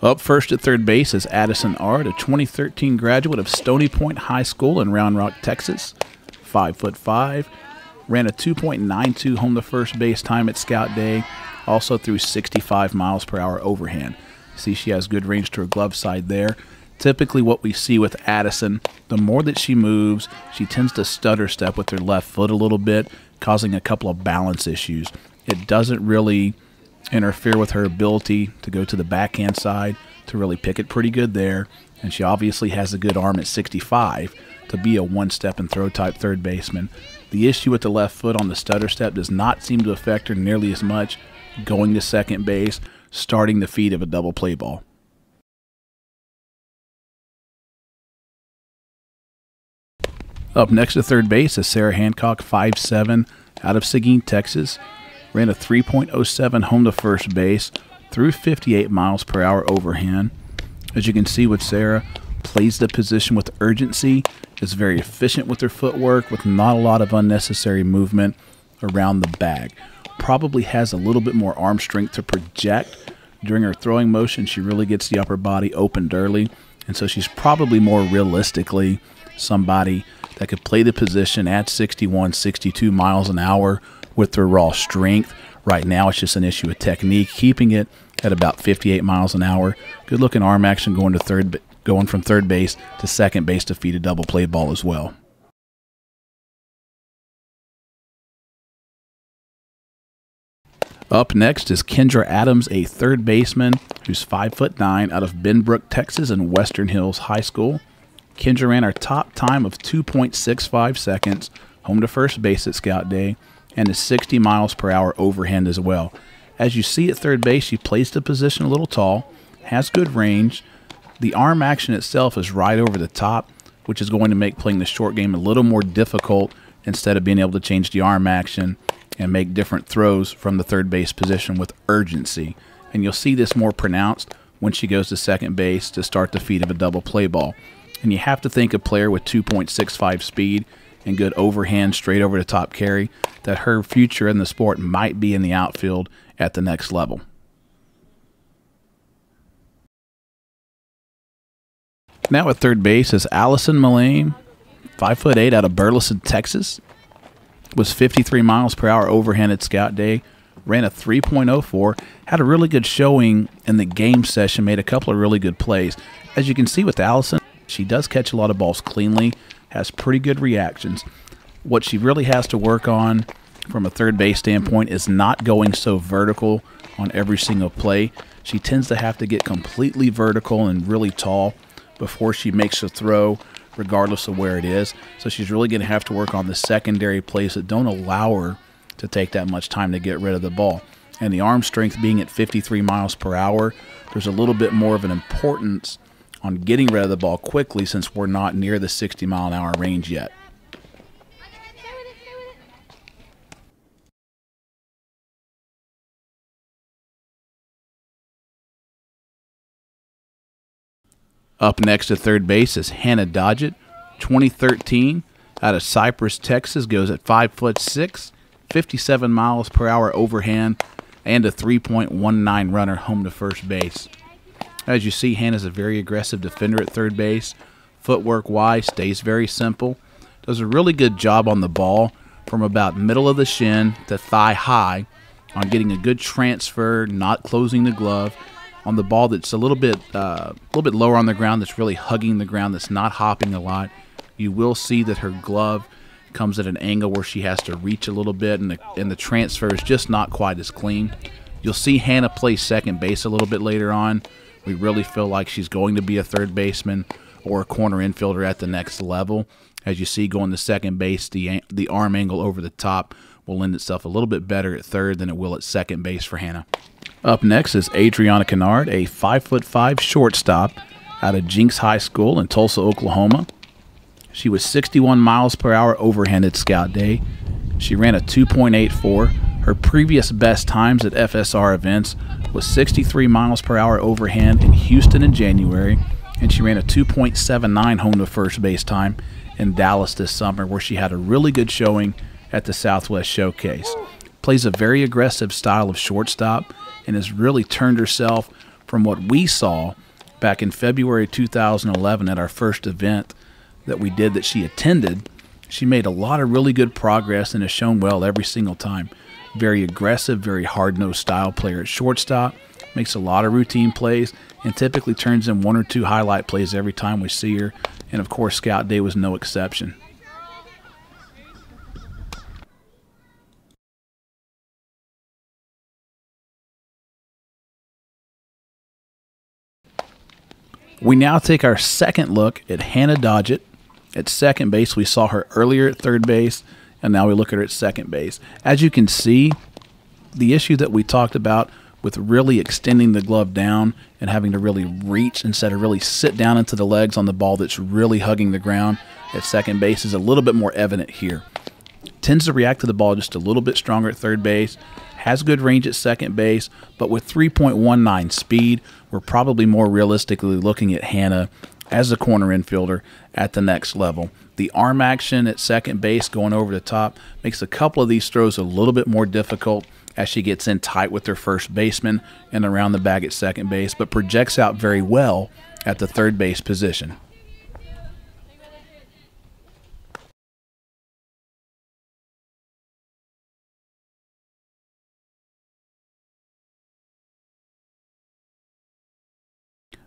Up first at third base is Addison Ard, a 2013 graduate of Stony Point High School in Round Rock, Texas. 5'5", ran a 2.92 home to first base time at Scout Day, also threw 65 miles per hour overhand. See, she has good range to her glove side there. Typically what we see with Addison, the more that she moves, she tends to stutter step with her left foot a little bit, causing a couple of balance issues. It doesn't really interfere with her ability to go to the backhand side, to really pick it pretty good there, and she obviously has a good arm at 65 to be a one-step and throw type third baseman. The issue with the left foot on the stutter step does not seem to affect her nearly as much going to second base, starting the feed of a double play ball. Up next to third base is Sarah Hancock, 5'7", out of Seguin, Texas. Ran a 3.07 home to first base, threw 58 miles per hour overhand. As you can see with Sarah, plays the position with urgency, is very efficient with her footwork, with not a lot of unnecessary movement around the bag. Probably has a little bit more arm strength to project. During her throwing motion, she really gets the upper body opened early, and so she's probably more realistically somebody that could play the position at 61, 62 miles an hour with their raw strength. Right now it's just an issue of technique, keeping it at about 58 miles an hour. Good looking arm action going from third base to second base to feed a double play ball as well. Up next is Kendra Adams, a third baseman who's 5'9", out of Benbrook, Texas in Western Hills High School. Kendra ran her top time of 2.65 seconds home to first base at Scout Day, and is 60 miles per hour overhand as well. As you see at third base, she plays the position a little tall, has good range. The arm action itself is right over the top, which is going to make playing the short game a little more difficult instead of being able to change the arm action and make different throws from the third base position with urgency. And you'll see this more pronounced when she goes to second base to start the feed of a double play ball. And you have to think a player with 2.65 speed and good overhand straight over the top carry, that her future in the sport might be in the outfield at the next level. Now at third base is Allison Mullane, 5'8", out of Burleson, Texas. Was 53 miles per hour overhand at Scout Day, ran a 3.04, had a really good showing in the game session, made a couple of really good plays. As you can see with Allison, she does catch a lot of balls cleanly, has pretty good reactions. What she really has to work on from a third base standpoint is not going so vertical on every single play. She tends to have to get completely vertical and really tall before she makes a throw, regardless of where it is. So she's really going to have to work on the secondary plays that don't allow her to take that much time to get rid of the ball. And the arm strength being at 53 miles per hour, there's a little bit more of an importance on getting rid of the ball quickly, since we're not near the 60-mile-an-hour range yet. Up next at third base is Hannah Dodgett, 2013, out of Cypress, Texas, goes at 5'6", 57 miles per hour overhand, and a 3.19 runner home to first base. As you see, Hannah's a very aggressive defender at third base. Footwork-wise, stays very simple. Does a really good job on the ball from about middle of the shin to thigh high on getting a good transfer, not closing the glove. On the ball that's a little bit lower on the ground, that's really hugging the ground, that's not hopping a lot, you will see that her glove comes at an angle where she has to reach a little bit, and the transfer is just not quite as clean. You'll see Hannah play second base a little bit later on. We really feel like she's going to be a third baseman or a corner infielder at the next level. As you see, going to second base, the arm angle over the top will lend itself a little bit better at third than it will at second base for Hannah. Up next is Adriana Kennard, a 5'5" shortstop out of Jinx High School in Tulsa, Oklahoma. She was 61 miles per hour overhand at Scout Day. She ran a 2.84. Her previous best times at FSR events was 63 miles per hour overhand in Houston in January, and she ran a 2.79 home to first base time in Dallas this summer, where she had a really good showing at the Southwest Showcase. Plays a very aggressive style of shortstop and has really turned herself from what we saw back in February 2011 at our first event that we did that she attended, she made a lot of really good progress and has shown well every single time. Very aggressive, very hard-nosed style player at shortstop, makes a lot of routine plays, and typically turns in 1 or 2 highlight plays every time we see her. And of course, Scout Day was no exception. We now take our second look at Hannah Dodgett at second base. We saw her earlier at third base, and now we look at her at second base. As you can see, the issue that we talked about with really extending the glove down and having to really reach instead of really sit down into the legs on the ball that's really hugging the ground at second base is a little bit more evident here. Tends to react to the ball just a little bit stronger at third base, has good range at second base, but with 3.19 speed, we're probably more realistically looking at Hannah as a corner infielder at the next level. The arm action at second base going over the top makes a couple of these throws a little bit more difficult as she gets in tight with her first baseman and around the bag at second base, but projects out very well at the third base position.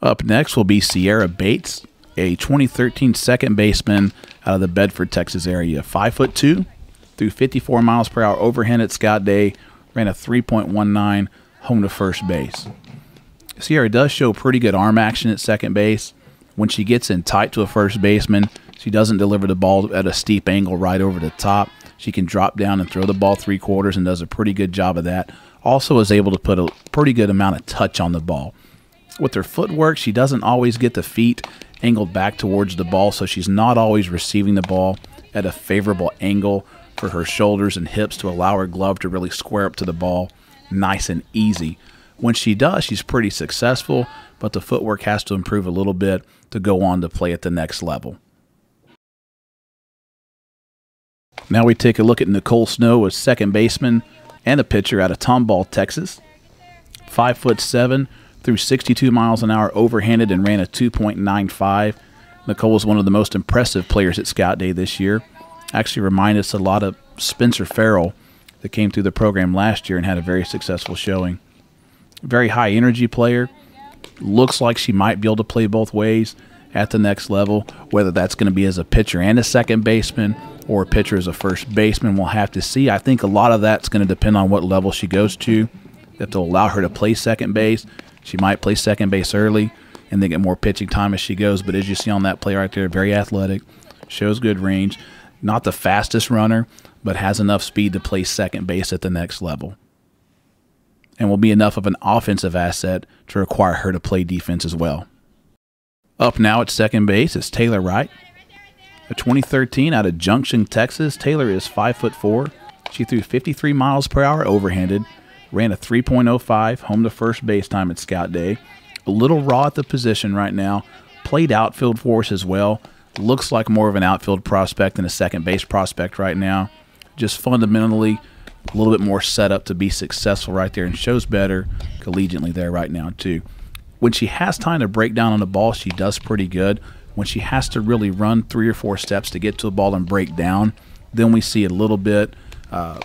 Up next will be Sierra Bates, a 2013 second baseman out of the Bedford, Texas area. 5'2", threw 54 miles per hour overhand at Scout Day, ran a 3.19 home to first base. Sierra does show pretty good arm action at second base. When she gets in tight to a first baseman, she doesn't deliver the ball at a steep angle right over the top. She can drop down and throw the ball 3/4 and does a pretty good job of that. Also is able to put a pretty good amount of touch on the ball. With her footwork, she doesn't always get the feet angled back towards the ball, so she's not always receiving the ball at a favorable angle for her shoulders and hips to allow her glove to really square up to the ball nice and easy. When she does, she's pretty successful, but the footwork has to improve a little bit to go on to play at the next level. Now we take a look at Nicole Snow, a second baseman and a pitcher out of Tomball, Texas. 5'7", threw 62 miles an hour overhanded and ran a 2.95. Nicole was one of the most impressive players at Scout Day this year. Actually reminded us a lot of Spencer Farrell that came through the program last year and had a very successful showing. Very high energy player. Looks like she might be able to play both ways at the next level, whether that's going to be as a pitcher and a second baseman or a pitcher as a first baseman. We'll have to see. I think a lot of that's going to depend on what level she goes to. If they'll allow her to play second base, she might play second base early and then get more pitching time as she goes. But as you see on that play right there, very athletic, shows good range. Not the fastest runner, but has enough speed to play second base at the next level. And will be enough of an offensive asset to require her to play defense as well. Up now at second base is Taylor Wright. A 2013 out of Junction, Texas. Taylor is 5'4". She threw 53 miles per hour overhanded, ran a 3.05 home to first base time at Scout Day. A little raw at the position right now. Played outfield for us as well. Looks like more of an outfield prospect than a second base prospect right now. Just fundamentally a little bit more set up to be successful right there and shows better collegiately there right now too. When she has time to break down on the ball, she does pretty good. When she has to really run 3 or 4 steps to get to the ball and break down, then we see a little bit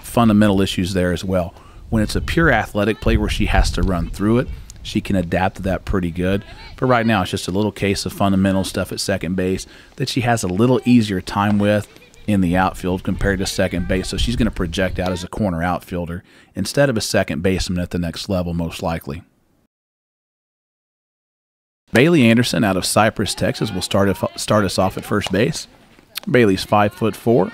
fundamental issues there as well. When it's a pure athletic play where she has to run through it, she can adapt to that pretty good. But right now, it's just a little case of fundamental stuff at second base that she has a little easier time with in the outfield compared to second base. So she's going to project out as a corner outfielder instead of a second baseman at the next level, most likely. Bailey Anderson out of Cypress, Texas will start us off at first base. Bailey's 5'4".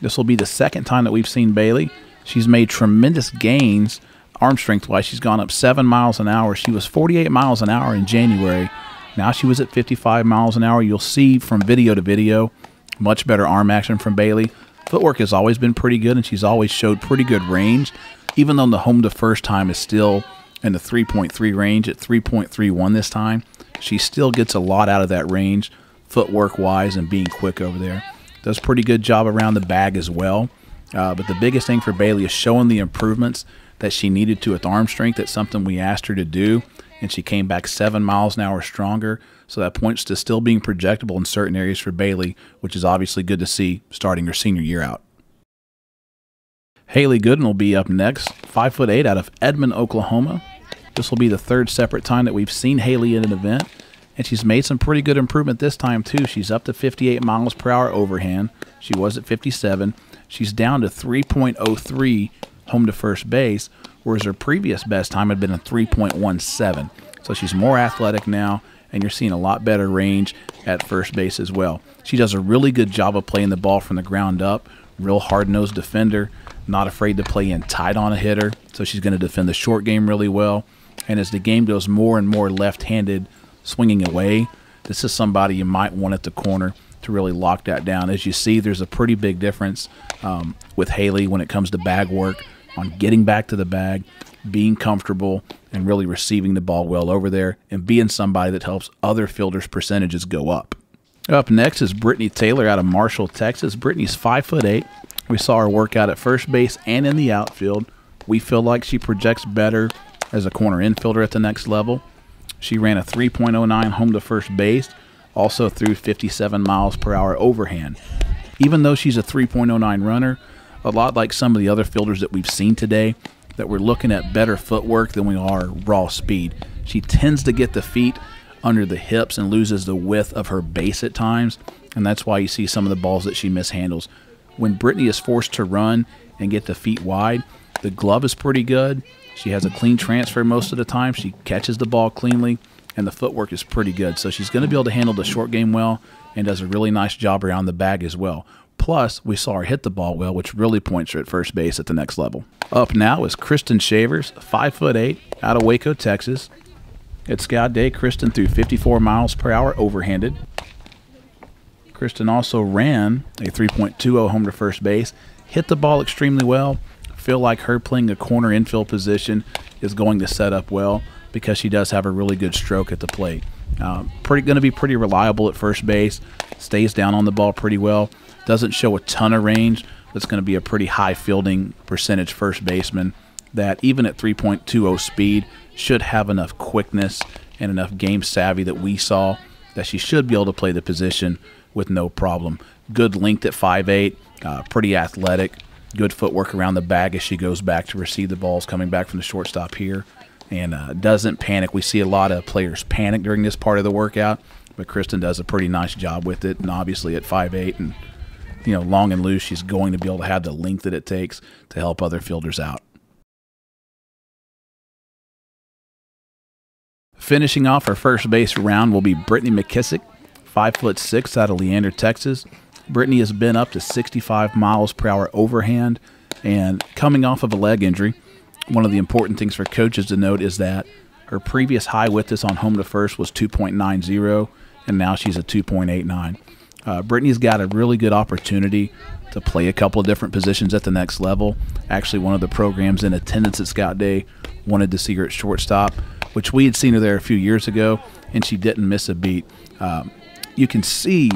This will be the second time that we've seen Bailey. She's made tremendous gains arm strength-wise. She's gone up 7 miles an hour. She was 48 miles an hour in January. Now she was at 55 miles an hour. You'll see from video to video, much better arm action from Bailey. Footwork has always been pretty good, and she's always showed pretty good range, even though the home to first time is still in the 3.3 range at 3.31 this time. She still gets a lot out of that range, footwork-wise and being quick over there. Does a pretty good job around the bag as well. But the biggest thing for Bailey is showing the improvements that she needed to with arm strength. That's something we asked her to do, and she came back 7 miles an hour stronger. So that points to still being projectable in certain areas for Bailey, which is obviously good to see starting her senior year out. Haley Gooden will be up next, 5'8" out of Edmond, Oklahoma. This will be the third separate time that we've seen Haley in an event, and she's made some pretty good improvement this time too. She's up to 58 miles per hour overhand. She was at 57. She's down to 3.03 home to first base, whereas her previous best time had been a 3.17. So she's more athletic now, and you're seeing a lot better range at first base as well. She does a really good job of playing the ball from the ground up, real hard-nosed defender, not afraid to play in tight on a hitter, so she's going to defend the short game really well. And as the game goes more and more left-handed swinging away, this is somebody you might want at the corner to really lock that down. As you see, there's a pretty big difference with Haley when it comes to bag work, on getting back to the bag, being comfortable, and really receiving the ball well over there, and being somebody that helps other fielders' percentages go up. Up next is Brittany Taylor out of Marshall, Texas. Brittany's 5'8". We saw her work out at first base and in the outfield. We feel like she projects better as a corner infielder at the next level. She ran a 3.09 home to first base, also threw 57 miles per hour overhand. Even though she's a 3.09 runner, a lot like some of the other fielders that we've seen today, that we're looking at better footwork than we are raw speed. She tends to get the feet under the hips and loses the width of her base at times, and that's why you see some of the balls that she mishandles. When Brittany is forced to run and get the feet wide, the glove is pretty good. She has a clean transfer most of the time. She catches the ball cleanly, and the footwork is pretty good. So she's going to be able to handle the short game well and does a really nice job around the bag as well. Plus, we saw her hit the ball well, which really points her at first base at the next level. Up now is Kristen Shavers, 5'8", out of Waco, Texas. At Scout Day, Kristen threw 54 miles per hour overhanded. Kristen also ran a 3.20 home to first base, hit the ball extremely well. Feel like her playing a corner infield position is going to set up well because she does have a really good stroke at the plate. Going to be pretty reliable at first base, stays down on the ball pretty well, doesn't show a ton of range. That's going to be a pretty high fielding percentage first baseman that even at 3.20 speed should have enough quickness and enough game savvy that we saw that she should be able to play the position with no problem. Good length at 5'8", pretty athletic, good footwork around the bag as she goes back to receive the balls coming back from the shortstop here, and doesn't panic. We see a lot of players panic during this part of the workout, but Kristen does a pretty nice job with it, and obviously at 5'8" and long and loose, she's going to be able to have the length that it takes to help other fielders out. Finishing off our first base round will be Brittany McKissick, 5'6", out of Leander, Texas. Brittany has been up to 65 miles per hour overhand, and coming off of a leg injury. One of the important things for coaches to note is that her previous high with this on home to first was 2.90, and now she's a 2.89. Brittany's got a really good opportunity to play a couple of different positions at the next level. Actually, one of the programs in attendance at Scout Day wanted to see her at shortstop, which we had seen her there a few years ago, and she didn't miss a beat. You can see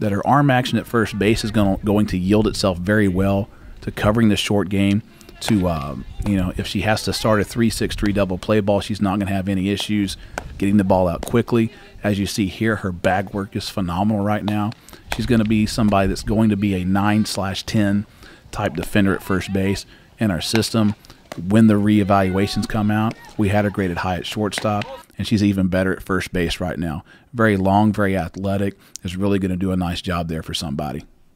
that her arm action at first base is going to yield itself very well to covering the short game. If she has to start a 3-6-3 double play ball, she's not going to have any issues getting the ball out quickly. As you see here, her bag work is phenomenal right now. She's going to be somebody that's going to be a 9/10 type defender at first base in our system. When the reevaluations come out, we had her graded high at shortstop, and she's even better at first base right now. Very long, very athletic, is really going to do a nice job there for somebody.